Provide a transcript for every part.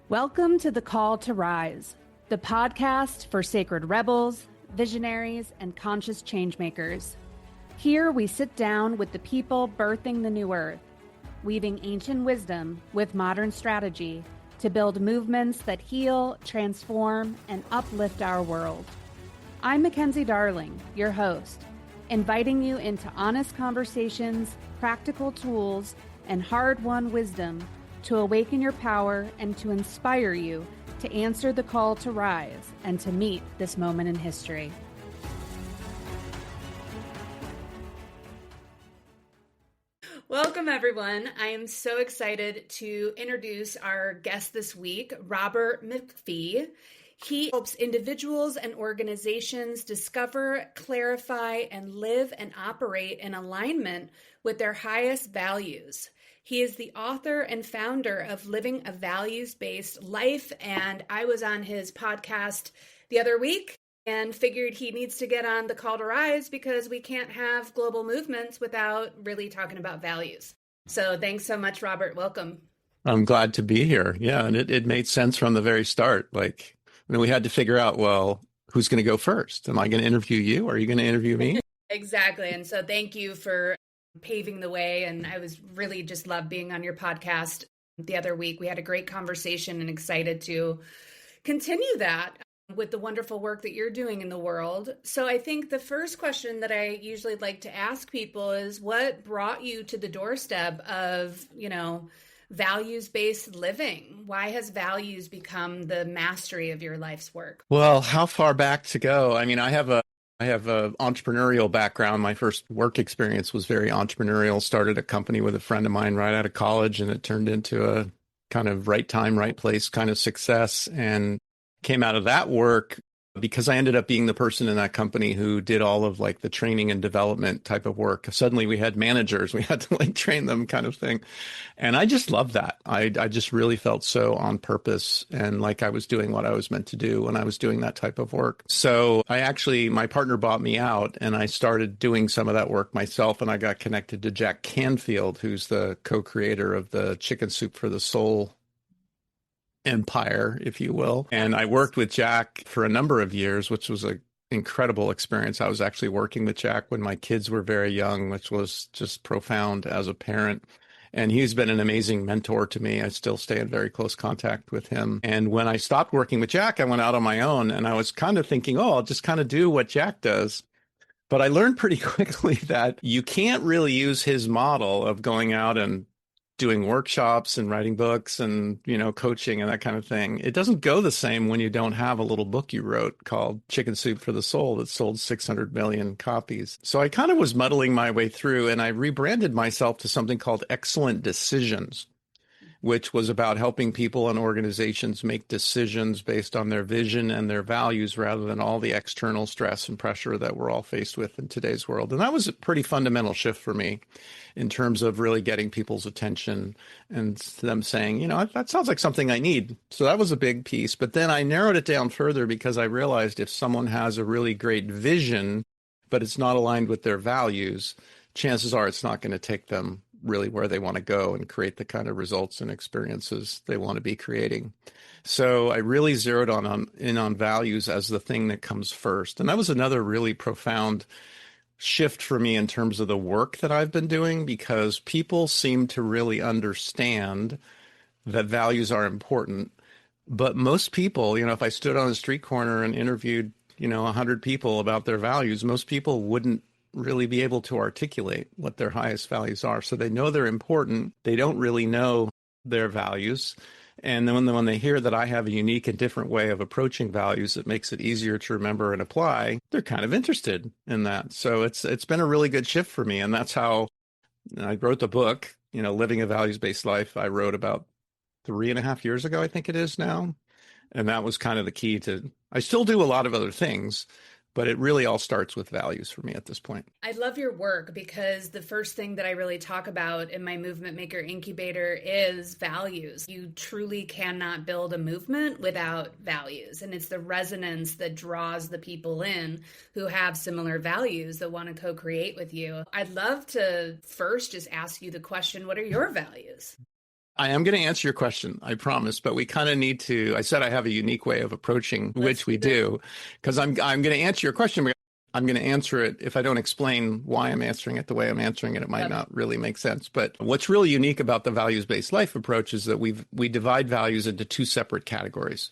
Welcome to The Call to Rise, the podcast for sacred rebels, visionaries, and conscious changemakers. Here we sit down with the people birthing the new earth, weaving ancient wisdom with modern strategy to build movements that heal, transform, and uplift our world. I'm Mackenzie Darling, your host, inviting you into honest conversations, practical tools, and hard-won wisdom to awaken your power and to inspire you to answer the call to rise and to meet this moment in history. Welcome, everyone. I am so excited to introduce our guest this week, Robert McPhee. He helps individuals and organizations discover, clarify, and live and operate in alignment with their highest values. He is the author and founder of Living a Values-Based Life, and I was on his podcast the other week and figured he needs to get on the call to rise because we can't have global movements without really talking about values. So thanks so much, Robert. Welcome. I'm glad to be here. Yeah, and it made sense from the very start. We had to figure out, well, who's going to go first? Am I going to interview you? Or are you going to interview me? Exactly. And so thank you for paving the way. And I was really just loved being on your podcast the other week. We had a great conversation and excited to continue that with the wonderful work that you're doing in the world. So I think the first question that I usually like to ask people is, what brought you to the doorstep of, values-based living? Why has values become the mastery of your life's work? Well, how far back to go? I mean, I have a entrepreneurial background. My first work experience was very entrepreneurial. Started a company with a friend of mine right out of college, and it turned into a kind of right time, right place kind of success. And came out of that work because I ended up being the person in that company who did all of the training and development type of work. Suddenly we had managers, we had to train them kind of thing. And I just loved that. I just really felt so on purpose and like I was doing what I was meant to do when I was doing that type of work. So my partner bought me out and I started doing some of that work myself, and I got connected to Jack Canfield, who's the co-creator of the Chicken Soup for the Soul empire, if you will. And I worked with Jack for a number of years, which was an incredible experience. I was actually working with Jack when my kids were very young, which was just profound as a parent. And he's been an amazing mentor to me. I still stay in very close contact with him. And when I stopped working with Jack, I went out on my own, and I was kind of thinking, I'll just kind of do what Jack does. But I learned pretty quickly that you can't really use his model of going out and doing workshops and writing books and, coaching and that kind of thing. It doesn't go the same when you don't have a little book you wrote called Chicken Soup for the Soul that sold 600 million copies. So I kind of was muddling my way through, and I rebranded myself to something called Excellent Decisions, which was about helping people and organizations make decisions based on their vision and their values rather than all the external stress and pressure that we're all faced with in today's world. And that was a pretty fundamental shift for me in terms of really getting people's attention and them saying, that sounds like something I need. So that was a big piece. But then I narrowed it down further because I realized if someone has a really great vision, but it's not aligned with their values, chances are it's not going to take them really where they want to go and create the kind of results and experiences they want to be creating. So I really zeroed in on values as the thing that comes first. And that was another really profound shift for me in terms of the work that I've been doing, because people seem to really understand that values are important. But most people, if I stood on a street corner and interviewed, 100 people about their values, most people wouldn't really be able to articulate what their highest values are. So they know they're important. They don't really know their values. And then when they hear that I have a unique and different way of approaching values that makes it easier to remember and apply, they're kind of interested in that. So it's been a really good shift for me. And that's how I wrote the book, Living a Values-Based Life. I wrote about 3.5 years ago, I think it is now. And that was kind of the key to, I still do a lot of other things, but it really all starts with values for me at this point. I love your work because the first thing that I really talk about in my Movement Maker Incubator is values. You truly cannot build a movement without values. And it's the resonance that draws the people in who have similar values that want to co-create with you. I'd love to first just ask you the question, what are your values? I am going to answer your question, I promise, but we kind of need to. I said I have a unique way of approaching, which we do, because I'm going to answer your question. But I'm going to answer it. If I don't explain why I'm answering it the way I'm answering it, it might not really make sense. But what's really unique about the values-based life approach is that we divide values into two separate categories.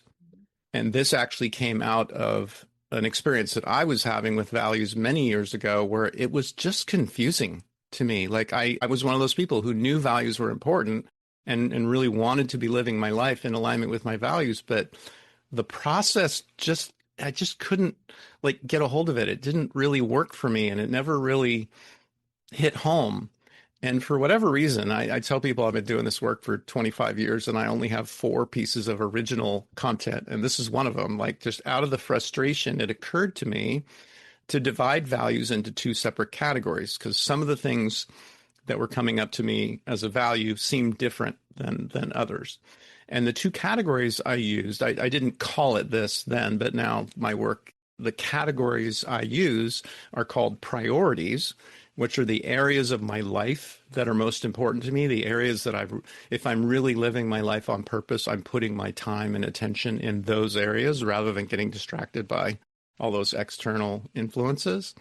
And this actually came out of an experience that I was having with values many years ago, where it was just confusing to me. Like I was one of those people who knew values were important and really wanted to be living my life in alignment with my values. But the process I just couldn't like get a hold of it. It didn't really work for me, and it never really hit home. And for whatever reason, I tell people I've been doing this work for 25 years and I only have 4 pieces of original content. And this is one of them. Like, just out of the frustration, it occurred to me to divide values into 2 separate categories, because some of the things that were coming up to me as a value seemed different than others. And the 2 categories I used, I didn't call it this then, but now my work, the categories I use are called priorities, which are the areas of my life that are most important to me, the areas that if I'm really living my life on purpose, I'm putting my time and attention in those areas rather than getting distracted by all those external influences.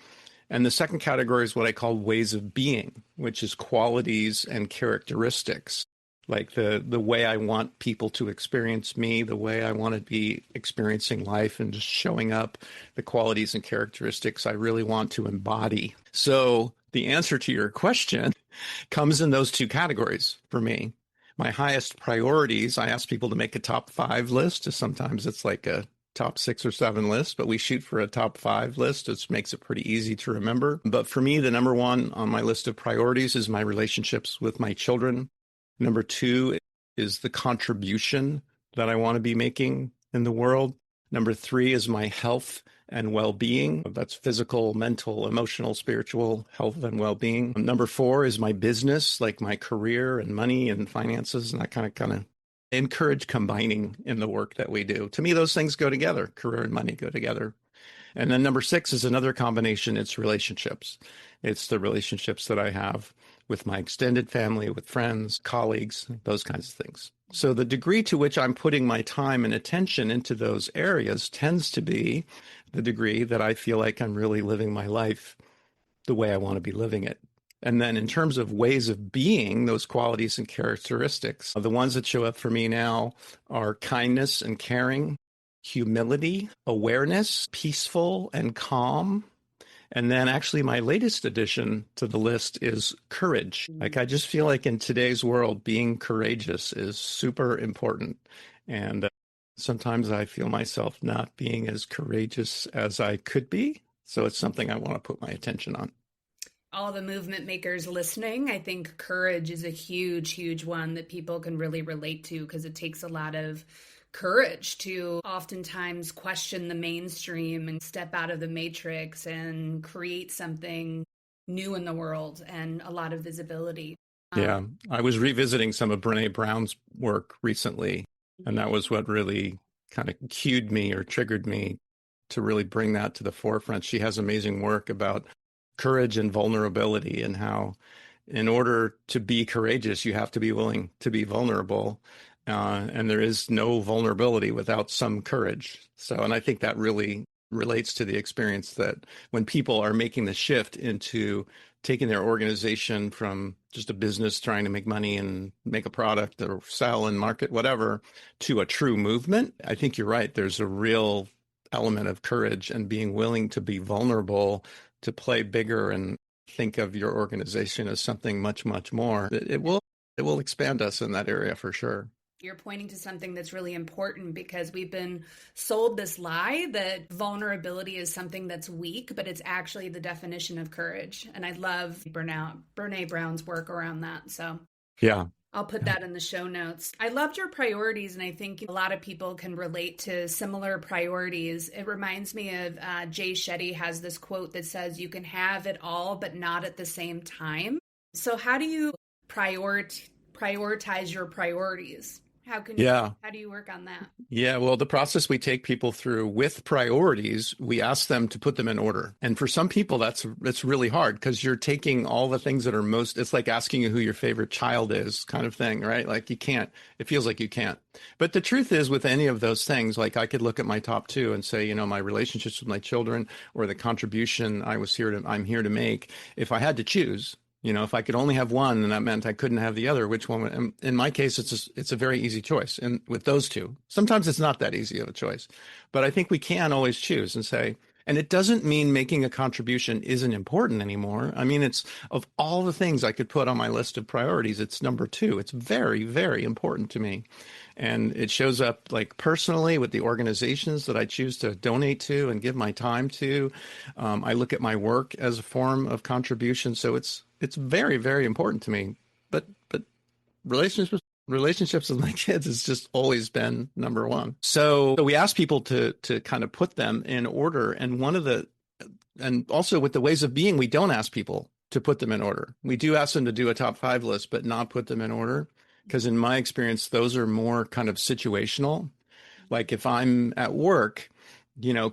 And the second category is what I call ways of being, which is qualities and characteristics, like the way I want people to experience me, the way I want to be experiencing life and just showing up, the qualities and characteristics I really want to embody. So the answer to your question comes in those 2 categories for me. My highest priorities, I ask people to make a top 5 list. Sometimes it's like a top 6 or 7 list, but we shoot for a top 5 list, which makes it pretty easy to remember. But for me, the number 1 on my list of priorities is my relationships with my children. Number 2 is the contribution that I want to be making in the world. Number 3 is my health and well-being. That's physical, mental, emotional, spiritual health and well-being. Number 4 is my business, like my career and money and finances. And I kind of encourage combining in the work that we do. To me, those things go together. Career and money go together. And then number 6 is another combination. It's relationships. It's the relationships that I have with my extended family, with friends, colleagues, those kinds of things. So the degree to which I'm putting my time and attention into those areas tends to be the degree that I feel like I'm really living my life the way I want to be living it. And then in terms of ways of being, those qualities and characteristics, the ones that show up for me now are kindness and caring, humility, awareness, peaceful and calm. And then actually my latest addition to the list is courage. Like, I just feel like in today's world, being courageous is super important. And sometimes I feel myself not being as courageous as I could be. So it's something I want to put my attention on. All the movement makers listening, I think courage is a huge, huge one that people can really relate to, because it takes a lot of courage to oftentimes question the mainstream and step out of the matrix and create something new in the world, and a lot of visibility. Yeah, I was revisiting some of Brene Brown's work recently, and that was what really kind of cued me or triggered me to really bring that to the forefront. She has amazing work about courage and vulnerability, and how in order to be courageous, you have to be willing to be vulnerable. And there is no vulnerability without some courage. So, and I think that really relates to the experience that when people are making the shift into taking their organization from just a business trying to make money and make a product or sell and market, whatever, to a true movement, I think you're right. There's a real element of courage and being willing to be vulnerable, to play bigger and think of your organization as something much, much more. It will expand us in that area for sure. You're pointing to something that's really important, because we've been sold this lie that vulnerability is something that's weak, but it's actually the definition of courage. And I love Brene Brown's work around that. So yeah, I'll put that in the show notes. I loved your priorities, and I think a lot of people can relate to similar priorities. It reminds me of Jay Shetty has this quote that says, "You can have it all, but not at the same time." So how do you prioritize your priorities? Yeah. How do you work on that? Yeah, well, the process we take people through with priorities, we ask them to put them in order. And for some people, that's really hard because you're taking all the things that are most, it's like asking you who your favorite child is kind of thing, right? Like you can't, it feels like you can't. But the truth is with any of those things, like I could look at my top two and say, my relationships with my children or the contribution I'm here to make. If I had to choose, if I could only have one, then that meant I couldn't have the other. Which one? In my case, it's a very easy choice. And with those two, sometimes it's not that easy of a choice, but I think we can always choose and say. And it doesn't mean making a contribution isn't important anymore. I mean, it's of all the things I could put on my list of priorities, it's number two. It's very, very important to me. And it shows up like personally with the organizations that I choose to donate to and give my time to. I look at my work as a form of contribution. So it's very, very important to me. But relationships with my kids has just always been number one. So we ask people to kind of put them in order. And and also with the ways of being, we don't ask people to put them in order. We do ask them to do a top 5 list, but not put them in order. Because in my experience, those are more kind of situational. Like if I'm at work,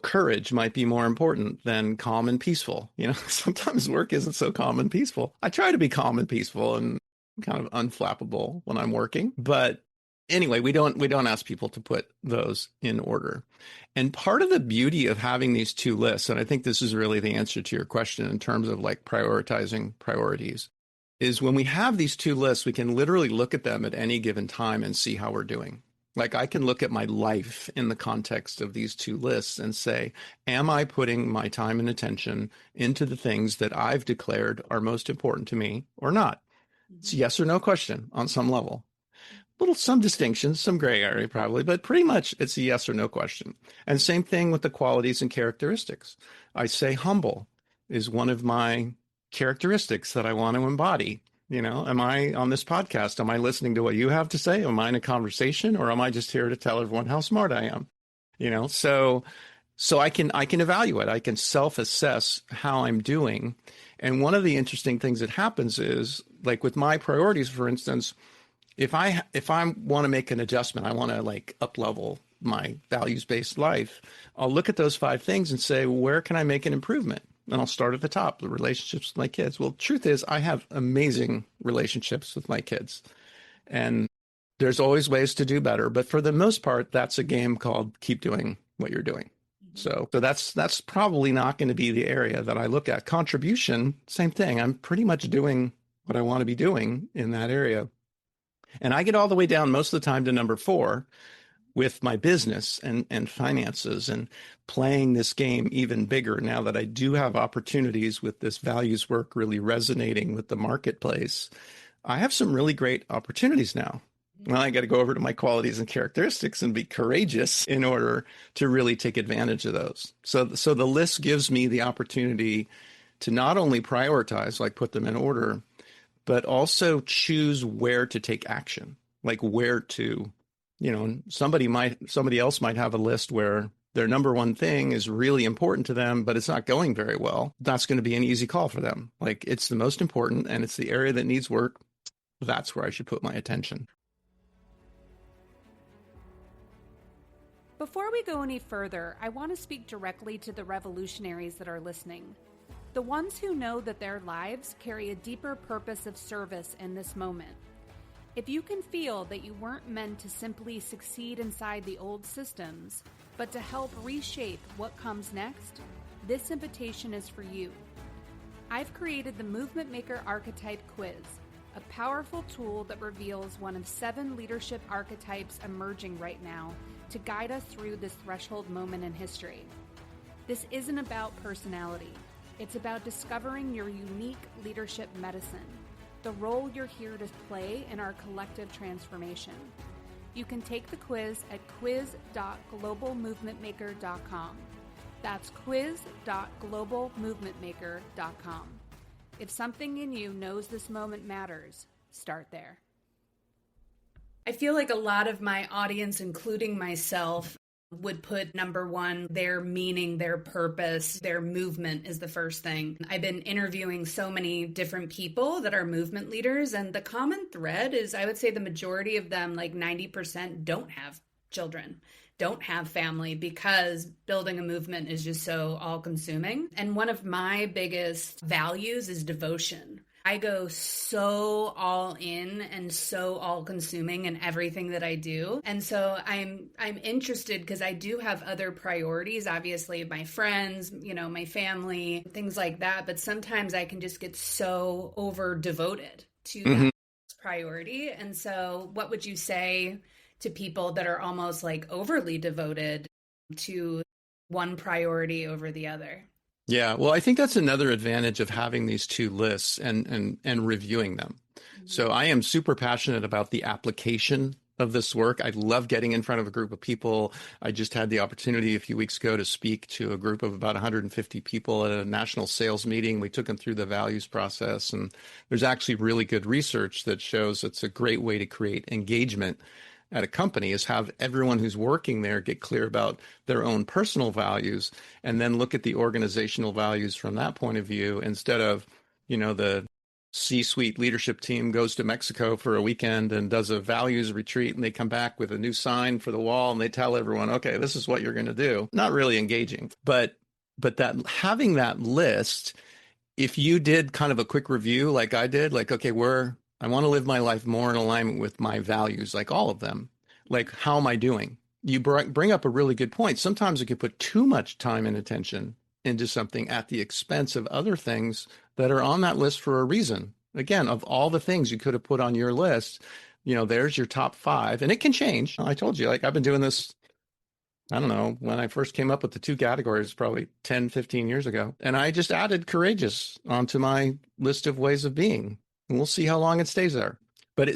courage might be more important than calm and peaceful. Sometimes work isn't so calm and peaceful. I try to be calm and peaceful and kind of unflappable when I'm working. But anyway, we don't ask people to put those in order. And part of the beauty of having these two lists, and I think this is really the answer to your question in terms of like prioritizing priorities, is when we have these two lists, we can literally look at them at any given time and see how we're doing. Like I can look at my life in the context of these two lists and say, am I putting my time and attention into the things that I've declared are most important to me or not? It's a yes or no question on some level. Some distinctions, some gray area probably, but pretty much it's a yes or no question. And same thing with the qualities and characteristics. I say humble is one of my characteristics that I want to embody. Am I on this podcast? Am I listening to what you have to say? Am I in a conversation, or am I just here to tell everyone how smart I am? So I can evaluate. I can self-assess how I'm doing. And one of the interesting things that happens is, like with my priorities, for instance, if I want to make an adjustment, I want to like up level my values-based life, I'll look at those 5 things and say, where can I make an improvement? And I'll start at the top, the relationships with my kids. Well, truth is, I have amazing relationships with my kids. And there's always ways to do better. But for the most part, that's a game called keep doing what you're doing. So that's probably not going to be the area that I look at. Contribution, same thing. I'm pretty much doing what I want to be doing in that area. And I get all the way down most of the time to number 4 with my business and finances and playing this game even bigger now that I do have opportunities with this values work really resonating with the marketplace. I have some really great opportunities now. Well, I got to go over to my qualities and characteristics and be courageous in order to really take advantage of those. So the list gives me the opportunity to not only prioritize, like put them in order, but also choose where to take action, like where to, somebody else might have a list where their number one thing is really important to them, but it's not going very well. That's going to be an easy call for them. Like it's the most important and it's the area that needs work. That's where I should put my attention. Before we go any further, I want to speak directly to the revolutionaries that are listening. The ones who know that their lives carry a deeper purpose of service in this moment. If you can feel that you weren't meant to simply succeed inside the old systems, but to help reshape what comes next, this invitation is for you. I've created the Movement Maker Archetype Quiz, a powerful tool that reveals one of 7 leadership archetypes emerging right now to guide us through this threshold moment in history. This isn't about personality. It's about discovering your unique leadership medicine, the role you're here to play in our collective transformation. You can take the quiz at quiz.globalmovementmaker.com. That's quiz.globalmovementmaker.com. If something in you knows this moment matters, start there. I feel like a lot of my audience, including myself, would put number one, their meaning, their purpose, their movement is the first thing. I've been interviewing so many different people that are movement leaders, and the common thread is, I would say the majority of them, like 90%, don't have children, don't have family, because building a movement is just so all consuming. And one of my biggest values is devotion. I go so all in and so all consuming in everything that I do. And so I'm interested because I do have other priorities, obviously my friends, my family, things like that. But sometimes I can just get so over devoted to that priority. And so what would you say to people that are almost like overly devoted to one priority over the other? Yeah, well, I think that's another advantage of having these two lists and reviewing them. So I am super passionate about the application of this work. I love getting in front of a group of people. I just had the opportunity a few weeks ago to speak to a group of about 150 people at a national sales meeting. We took them through the values process, and there's actually really good research that shows it's a great way to create engagement at a company, is have everyone who's working there get clear about their own personal values and then look at the organizational values from that point of view, instead of, the C-suite leadership team goes to Mexico for a weekend and does a values retreat, and they come back with a new sign for the wall and they tell everyone, okay, this is what you're going to do. Not really engaging, but that having that list, if you did kind of a quick review like I did, like, okay, I want to live my life more in alignment with my values, like all of them. Like, how am I doing? You bring up a really good point. Sometimes you can put too much time and attention into something at the expense of other things that are on that list for a reason. Again, of all the things you could have put on your list, there's your top 5, and it can change. I told you, like, I've been doing this, I don't know, when I first came up with the 2 categories, probably 10, 15 years ago. And I just added courageous onto my list of ways of being. And we'll see how long it stays there.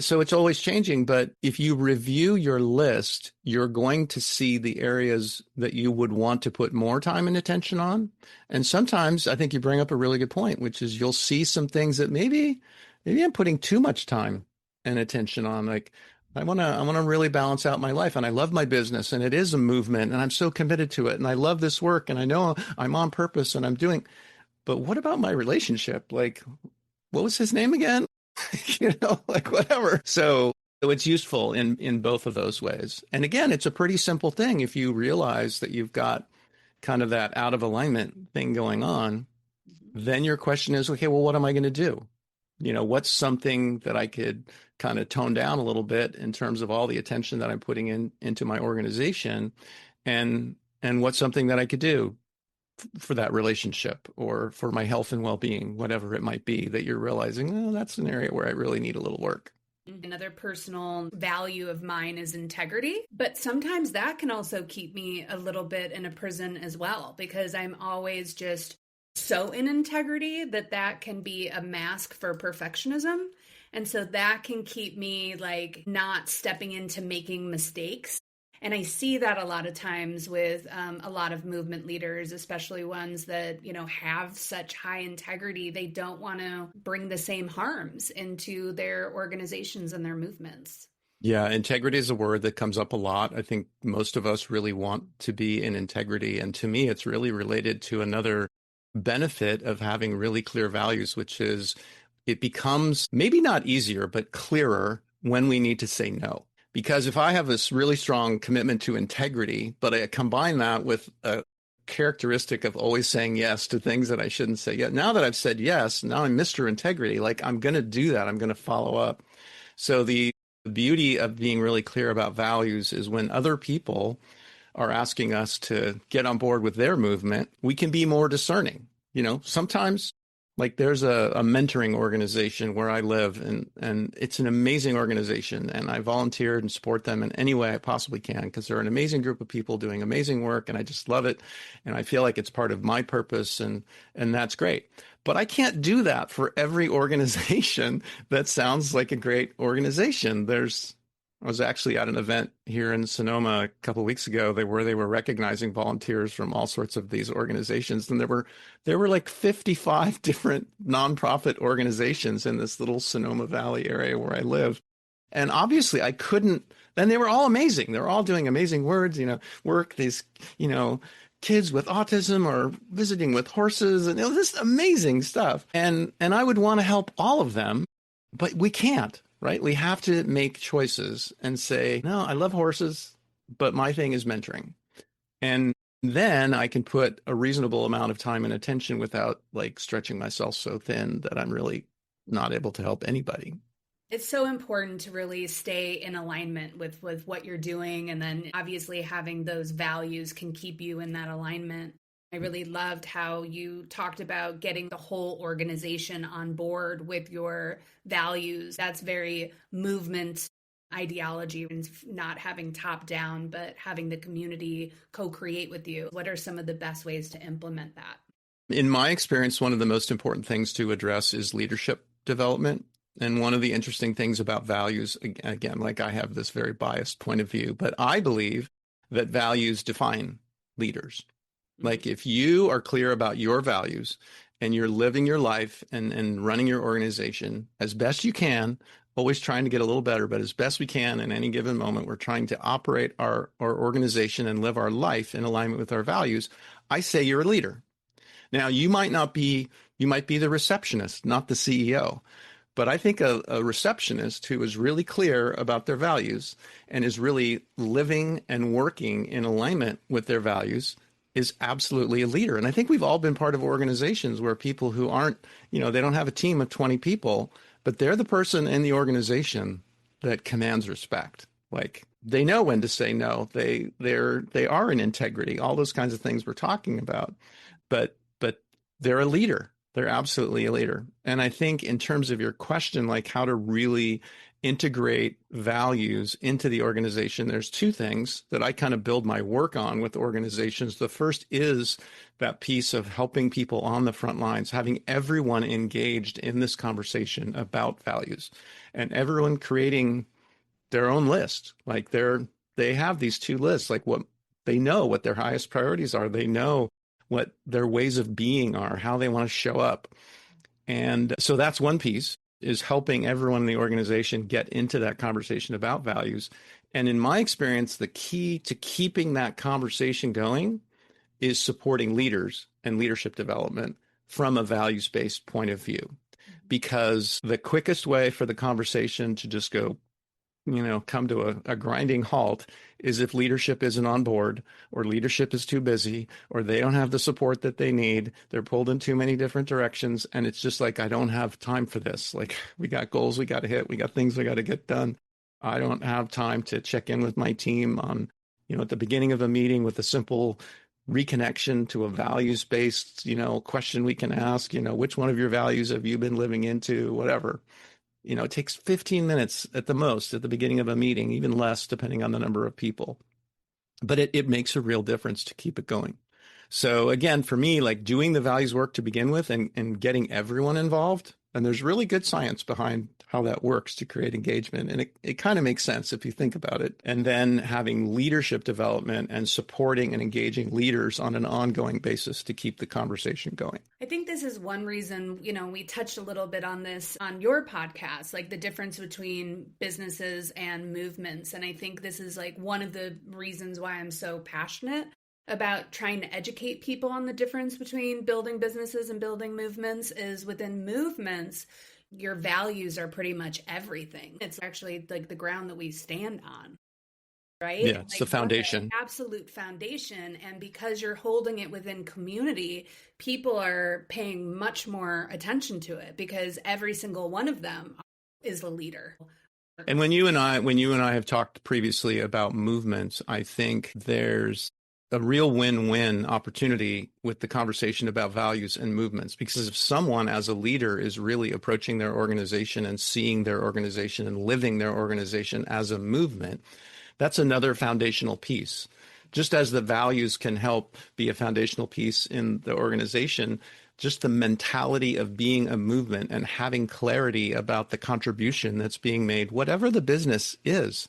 So it's always changing. But if you review your list, you're going to see the areas that you would want to put more time and attention on. And sometimes I think you bring up a really good point, which is you'll see some things that maybe I'm putting too much time and attention on. Like, I want to really balance out my life, and I love my business, and it is a movement, and I'm so committed to it, and I love this work, and I know I'm on purpose and I'm doing. But what about my relationship? Like, what was his name again? Like, whatever. So it's useful in both of those ways. And again, it's a pretty simple thing. If you realize that you've got kind of that out of alignment thing going on, then your question is, okay, well, what am I going to do? What's something that I could kind of tone down a little bit in terms of all the attention that I'm putting into my organization, and what's something that I could do for that relationship or for my health and well-being, whatever it might be, that you're realizing, that's an area where I really need a little work. Another personal value of mine is integrity, but sometimes that can also keep me a little bit in a prison as well, because I'm always just so in integrity that can be a mask for perfectionism. And so that can keep me like not stepping into making mistakes. And I see that a lot of times with a lot of movement leaders, especially ones that, have such high integrity. They don't want to bring the same harms into their organizations and their movements. Yeah, integrity is a word that comes up a lot. I think most of us really want to be in integrity. And to me, it's really related to another benefit of having really clear values, which is it becomes maybe not easier, but clearer when we need to say no. Because if I have this really strong commitment to integrity, but I combine that with a characteristic of always saying yes to things that I shouldn't say yes. Now that I've said yes, now I'm Mr. Integrity. Like, I'm going to do that. I'm going to follow up. So the beauty of being really clear about values is when other people are asking us to get on board with their movement, we can be more discerning. Sometimes, like, there's a mentoring organization where I live, and it's an amazing organization, and I volunteered and support them in any way I possibly can, because they're an amazing group of people doing amazing work, and I just love it, and I feel like it's part of my purpose, and that's great. But I can't do that for every organization that sounds like a great organization. I was actually at an event here in Sonoma a couple of weeks ago where they were recognizing volunteers from all sorts of these organizations. And there were like 55 different nonprofit organizations in this little Sonoma Valley area where I live. And obviously I couldn't, and they were all amazing. They're all doing amazing work, these, kids with autism or visiting with horses and this amazing stuff. And I would want to help all of them, but we can't, right? We have to make choices and say, no, I love horses, but my thing is mentoring. And then I can put a reasonable amount of time and attention without like stretching myself so thin that I'm really not able to help anybody. It's so important to really stay in alignment with what you're doing. And then obviously having those values can keep you in that alignment. I really loved how you talked about getting the whole organization on board with your values. That's very movement ideology, and not having top down, but having the community co-create with you. What are some of the best ways to implement that? In my experience, one of the most important things to address is leadership development. And one of the interesting things about values, again, like I have this very biased point of view, but I believe that values define leaders. Like if you are clear about your values and you're living your life and running your organization as best you can, always trying to get a little better, but as best we can in any given moment, we're trying to operate our organization and live our life in alignment with our values. I say you're a leader. Now, you might be the receptionist, not the CEO. But I think a receptionist who is really clear about their values and is really living and working in alignment with their values is absolutely a leader. And I think we've all been part of organizations where people who aren't, they don't have a team of 20 people, but they're the person in the organization that commands respect. Like they know when to say no. They are in integrity, all those kinds of things we're talking about. But they're a leader. They're absolutely a leader. And I think in terms of your question, like how to really integrate values into the organization, there's two things that I kind of build my work on with organizations. The first is that piece of helping people on the front lines, having everyone engaged in this conversation about values and everyone creating their own list. Like they have these two lists, like what they know what their highest priorities are. They know what their ways of being are, how they want to show up. And so that's one piece, is helping everyone in the organization get into that conversation about values. And in my experience, the key to keeping that conversation going is supporting leaders and leadership development from a values-based point of view. Because the quickest way for the conversation to just go, come to a grinding halt is if leadership isn't on board, or leadership is too busy, or they don't have the support that they need. They're pulled in too many different directions. And it's just like, I don't have time for this. Like we got goals we got to hit. We got things we got to get done. I don't have time to check in with my team on, at the beginning of a meeting with a simple reconnection to a values-based, question we can ask, which one of your values have you been living into, whatever. It takes 15 minutes at the most at the beginning of a meeting, even less depending on the number of people. But it makes a real difference to keep it going. So again, for me, like doing the values work to begin with and getting everyone involved, and there's really good science behind how that works to create engagement. And it kind of makes sense if you think about it. And then having leadership development and supporting and engaging leaders on an ongoing basis to keep the conversation going. I think this is one reason, we touched a little bit on this on your podcast, like the difference between businesses and movements. And I think this is like one of the reasons why I'm so passionate about trying to educate people on the difference between building businesses and building movements is within movements, your values are pretty much everything. It's actually like the ground that we stand on, right? Yeah, it's the foundation. Absolute foundation. And because you're holding it within community, people are paying much more attention to it because every single one of them is a leader. And when you and I have talked previously about movements, I think there's a real win-win opportunity with the conversation about values and movements, because if someone as a leader is really approaching their organization and seeing their organization and living their organization as a movement, that's another foundational piece. Just as the values can help be a foundational piece in the organization, just the mentality of being a movement and having clarity about the contribution that's being made, whatever the business is.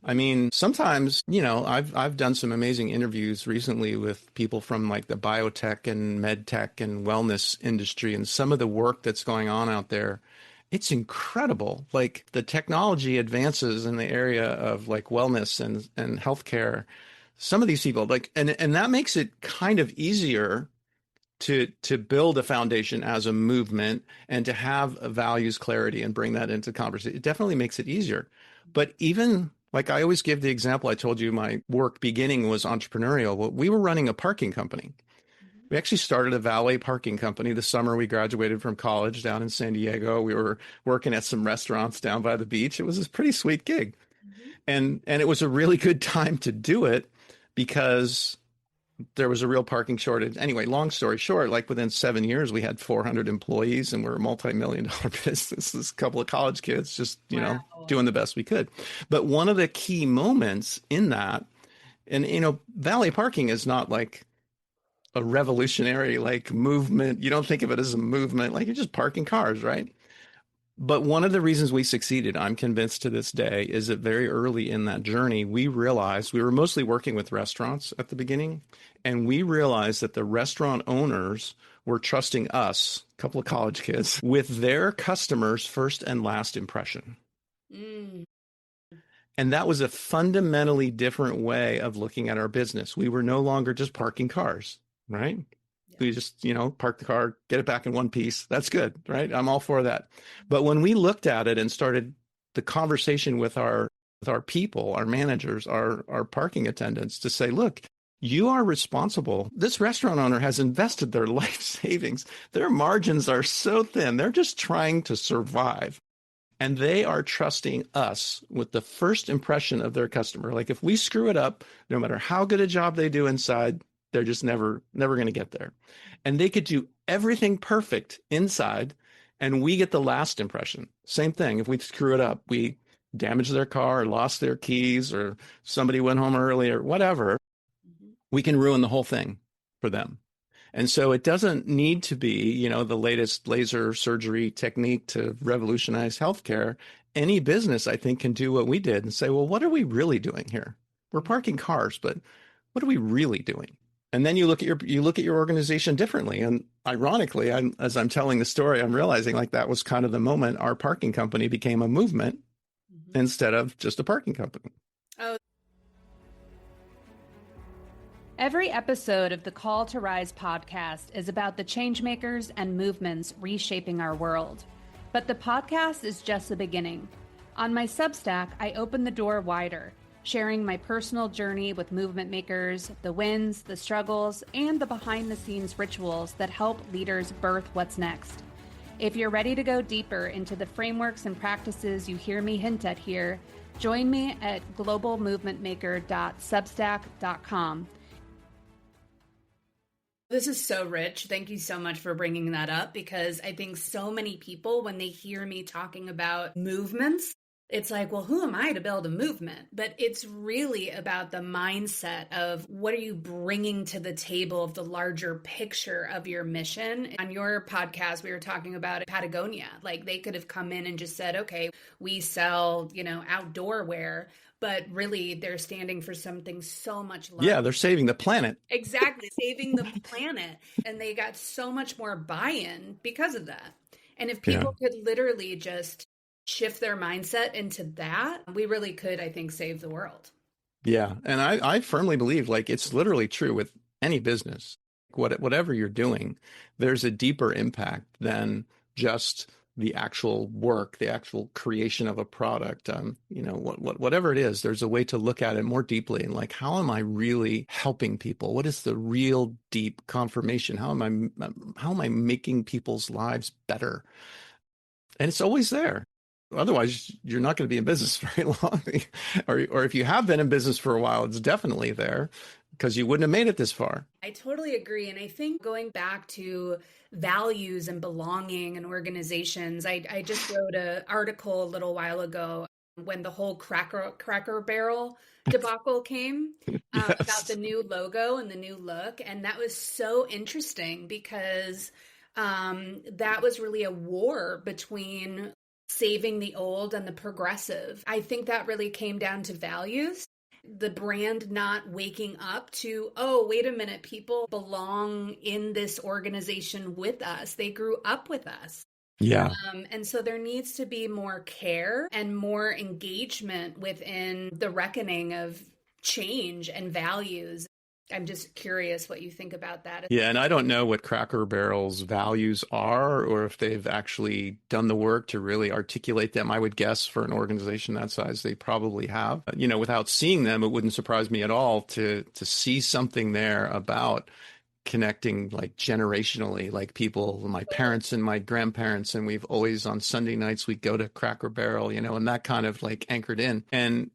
I mean, sometimes, I've done some amazing interviews recently with people from like the biotech and med tech and wellness industry and some of the work that's going on out there. It's incredible. Like the technology advances in the area of like wellness and healthcare. Some of these people like, and that makes it kind of easier to build a foundation as a movement and to have a values clarity and bring that into conversation. It definitely makes it easier. But even like I always give the example, I told you my work beginning was entrepreneurial. Well, we were running a parking company. We actually started a valet parking company the summer we graduated from college down in San Diego. We were working at some restaurants down by the beach. It was a pretty sweet gig. And it was a really good time to do it because there was a real parking shortage. Anyway, long story short, like within 7 years, we had 400 employees and we're a multi-million dollar business. This couple of college kids just, Wow. doing the best we could. But one of the key moments in that, and, valet parking is not like a revolutionary like movement. You don't think of it as a movement, like you're just parking cars, right? But one of the reasons we succeeded, I'm convinced to this day, is that very early in that journey, we realized we were mostly working with restaurants at the beginning. And we realized that the restaurant owners were trusting us, a couple of college kids, with their customers' first and last impression. Mm. And that was a fundamentally different way of looking at our business. We were no longer just parking cars, right? We just, park the car, get it back in one piece. That's good, right? I'm all for that. But when we looked at it and started the conversation with our people, our managers, our parking attendants to say, look, you are responsible. This restaurant owner has invested their life savings. Their margins are so thin. They're just trying to survive. And they are trusting us with the first impression of their customer. Like if we screw it up, no matter how good a job they do inside, they're just never going to get there. And they could do everything perfect inside, and we get the last impression. Same thing. If we screw it up, we damage their car or lost their keys or somebody went home early or whatever, we can ruin the whole thing for them. And so it doesn't need to be, the latest laser surgery technique to revolutionize healthcare. Any business, I think, can do what we did and say, well, what are we really doing here? We're parking cars, but what are we really doing? And then you look at your organization differently. And ironically, as I'm telling the story, I'm realizing like that was kind of the moment our parking company became a movement instead of just a parking company. Oh. Every episode of the Call to Rise podcast is about the changemakers and movements reshaping our world. But the podcast is just the beginning. On my Substack, I open the door wider, sharing my personal journey with movement makers, the wins, the struggles, and the behind-the-scenes rituals that help leaders birth what's next. If you're ready to go deeper into the frameworks and practices you hear me hint at here, join me at globalmovementmaker.substack.com. This is so rich. Thank you so much for bringing that up, because I think so many people, when they hear me talking about movements, it's like, well, who am I to build a movement? But it's really about the mindset of what are you bringing to the table of the larger picture of your mission. On your podcast, we were talking about Patagonia. Like they could have come in and just said, okay, we sell, outdoor wear. But really, they're standing for something so much larger. Yeah, they're saving the planet. Exactly, saving the planet. And they got so much more buy-in because of that. And if people could literally just shift their mindset into that, we really could, I think, save the world. Yeah. And I firmly believe like it's literally true with any business. Whatever you're doing, there's a deeper impact than just the actual work, the actual creation of a product. Whatever it is, there's a way to look at it more deeply and like, how am I really helping people? What is the real deep confirmation? How am I making people's lives better? And it's always there. Otherwise, you're not going to be in business very long. or if you have been in business for a while, it's definitely there because you wouldn't have made it this far. I totally agree. And I think going back to values and belonging and organizations, I just wrote an article a little while ago when the whole Cracker Barrel debacle came about the new logo and the new look. And that was so interesting because that was really a war between saving the old and the progressive. I think that really came down to values. The brand not waking up to, oh, wait a minute, people belong in this organization with us. They grew up with us. Yeah. And so there needs to be more care and more engagement within the reckoning of change and values. I'm just curious what you think about that. Yeah, and I don't know what Cracker Barrel's values are or if they've actually done the work to really articulate them. I would guess for an organization that size, they probably have. You know, without seeing them, it wouldn't surprise me at all to see something there about connecting like generationally, like people, my parents and my grandparents, and we've always on Sunday nights we go to Cracker Barrel, you know, and that kind of like anchored in. And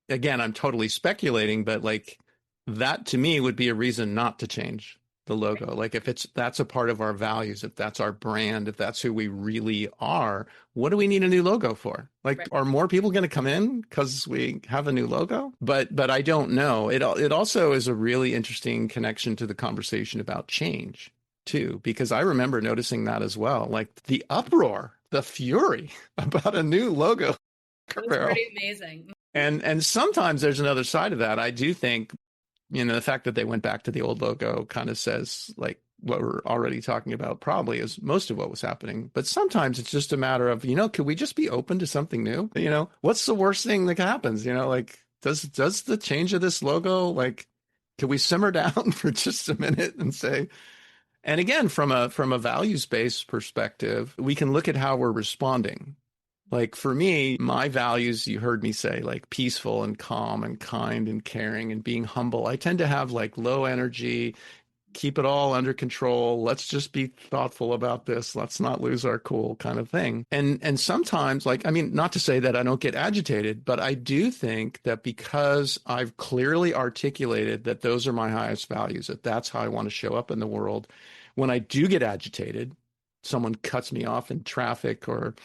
again, I'm totally speculating, but like that to me would be a reason not to change the logo. Like if that's a part of our values, if that's our brand, if that's who we really are, what do we need a new logo for? Like, are more people going to come in because we have a new logo? But I don't know. It also is a really interesting connection to the conversation about change too, because I remember noticing that as well, like the uproar, the fury about a new logo. It's pretty amazing. And sometimes there's another side of that. I do think, you know, the fact that they went back to the old logo kind of says like what we're already talking about probably is most of what was happening. But sometimes it's just a matter of, you know, could we just be open to something new? You know, what's the worst thing that happens? You know, like does the change of this logo, like, can we simmer down for just a minute and say, and again, from a values-based perspective, we can look at how we're responding. Like for me, my values, you heard me say, like peaceful and calm and kind and caring and being humble. I tend to have like low energy, keep it all under control. Let's just be thoughtful about this. Let's not lose our cool kind of thing. And sometimes, like, I mean, not to say that I don't get agitated, but I do think that because I've clearly articulated that those are my highest values, that that's how I want to show up in the world. When I do get agitated, someone cuts me off in traffic or,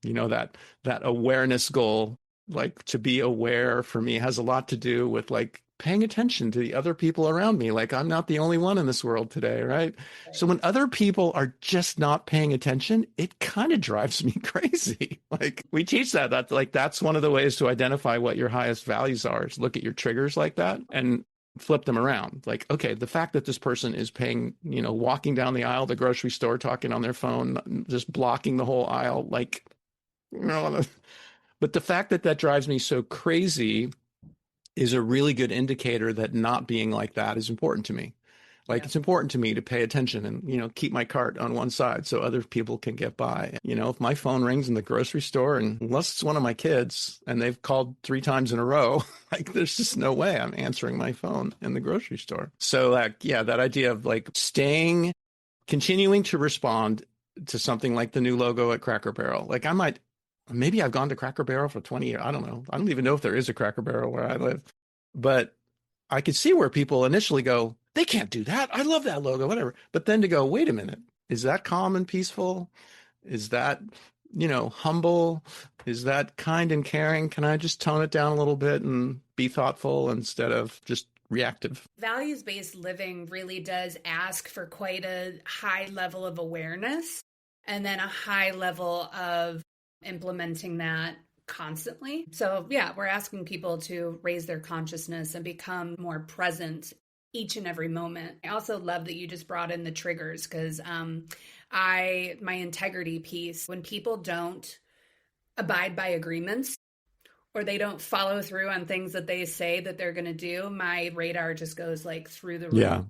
you know, that awareness goal, like to be aware for me has a lot to do with like paying attention to the other people around me. Like I'm not the only one in this world today, right? So when other people are just not paying attention, it kind of drives me crazy. Like we teach that like that's one of the ways to identify what your highest values are, is look at your triggers like that and flip them around. Like, okay, the fact that this person is paying, you know, walking down the aisle, the grocery store, talking on their phone, just blocking the whole aisle, like, you know, but the fact that that drives me so crazy is a really good indicator that not being like that is important to me. Like it's important to me to pay attention and, you know, keep my cart on one side so other people can get by. You know, if my phone rings in the grocery store, and unless it's one of my kids and they've called 3 times in a row, like there's just no way I'm answering my phone in the grocery store. So like, yeah, that idea of like continuing to respond to something like the new logo at Cracker Barrel. Like maybe I've gone to Cracker Barrel for 20 years. I don't know. I don't even know if there is a Cracker Barrel where I live, but I could see where people initially go, they can't do that. I love that logo, whatever. But then to go, wait a minute, is that calm and peaceful? Is that, you know, humble? Is that kind and caring? Can I just tone it down a little bit and be thoughtful instead of just reactive? Values-based living really does ask for quite a high level of awareness and then a high level of implementing that constantly. So yeah, we're asking people to raise their consciousness and become more present each and every moment. I also love that you just brought in the triggers because my integrity piece, when people don't abide by agreements or they don't follow through on things that they say that they're going to do, my radar just goes like through the roof. Yeah.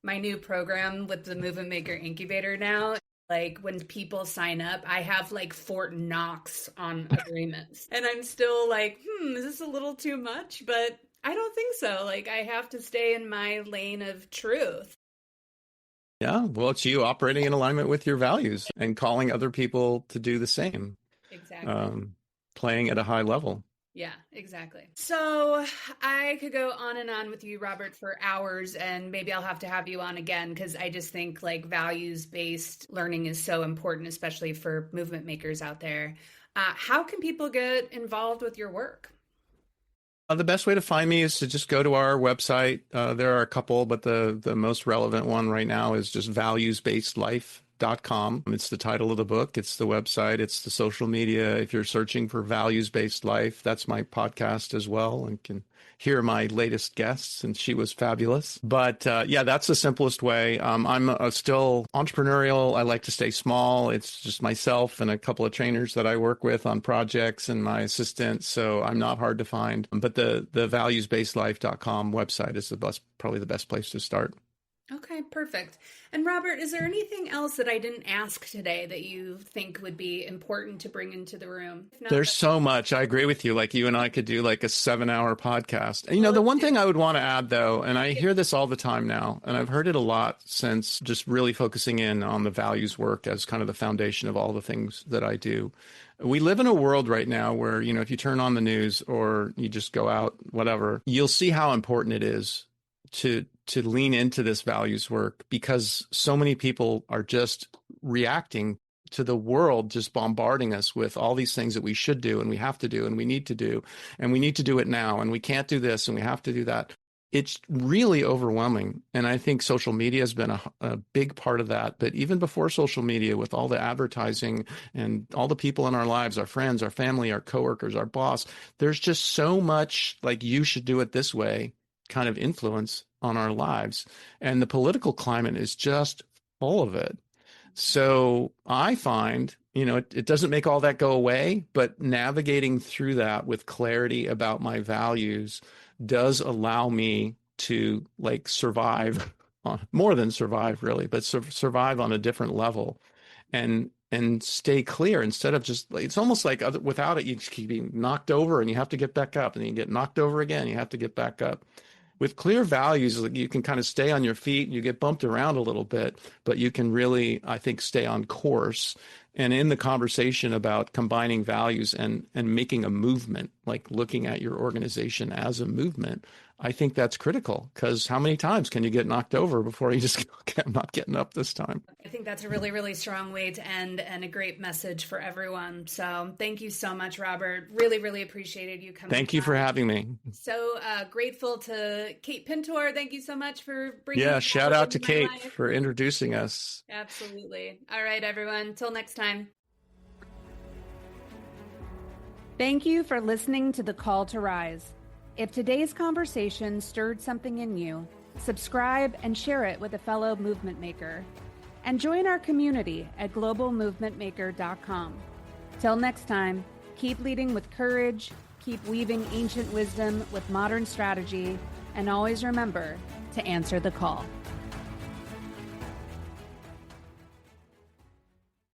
My new program with the Movement Maker Incubator now, like when people sign up, I have like Fort Knox on agreements. And I'm still like, is this a little too much? But I don't think so. Like I have to stay in my lane of truth. Yeah. Well, it's you operating in alignment with your values and calling other people to do the same. Exactly. Playing at a high level. Yeah, exactly. So I could go on and on with you, Robert, for hours, and maybe I'll have to have you on again because I just think like values-based learning is so important, especially for movement makers out there. How can people get involved with your work? The best way to find me is to just go to our website. There are a couple, but the most relevant one right now is just valuesbasedlife.com. bedrock.com. It's the title of the book. It's the website. It's the social media. If you're searching for values-based life, that's my podcast as well, and can hear my latest guests, and she was fabulous. But yeah, that's the simplest way. I'm still entrepreneurial. I like to stay small. It's just myself and a couple of trainers that I work with on projects and my assistant. So I'm not hard to find. But the valuesbasedlife.com website is probably the best place to start. Okay, perfect. And Robert, is there anything else that I didn't ask today that you think would be important to bring into the room? There's so much. I agree with you. Like you and I could do like a 7-hour podcast. And, the one thing I would want to add though, and I hear this all the time now, and I've heard it a lot since just really focusing in on the values work as kind of the foundation of all the things that I do. We live in a world right now where, if you turn on the news or you just go out, whatever, you'll see how important it is to lean into this values work, because so many people are just reacting to the world just bombarding us with all these things that we should do and we have to do and we need to do and we need to do it now and we can't do this and we have to do that. It's really overwhelming. And I think social media has been a big part of that. But even before social media, with all the advertising and all the people in our lives, our friends, our family, our coworkers, our boss, there's just so much like you should do it this way kind of influence on our lives. And the political climate is just full of it. So I find, it doesn't make all that go away, but navigating through that with clarity about my values does allow me to survive more than survive really, but survive on a different level and stay clear instead of just, it's almost like without it, you just keep being knocked over and you have to get back up, and then you get knocked over again, you have to get back up. With clear values, you can kind of stay on your feet, you get bumped around a little bit, but you can really, I think, stay on course. And in the conversation about combining values and making a movement, like looking at your organization as a movement, I think that's critical, because how many times can you get knocked over before you just go, okay, I'm not getting up this time? I think that's a really, really strong way to end, and a great message for everyone. So thank you so much, Robert. Really, really appreciated you coming. Thank you for having me. So grateful to Kate Pintor. Thank you so much for bringing. Yeah, shout out to Kate for introducing us. Absolutely. All right, everyone. Till next time. Thank you for listening to The Call to Rise. If today's conversation stirred something in you, subscribe and share it with a fellow movement maker. And join our community at globalmovementmaker.com. Till next time, keep leading with courage, keep weaving ancient wisdom with modern strategy, and always remember to answer the call.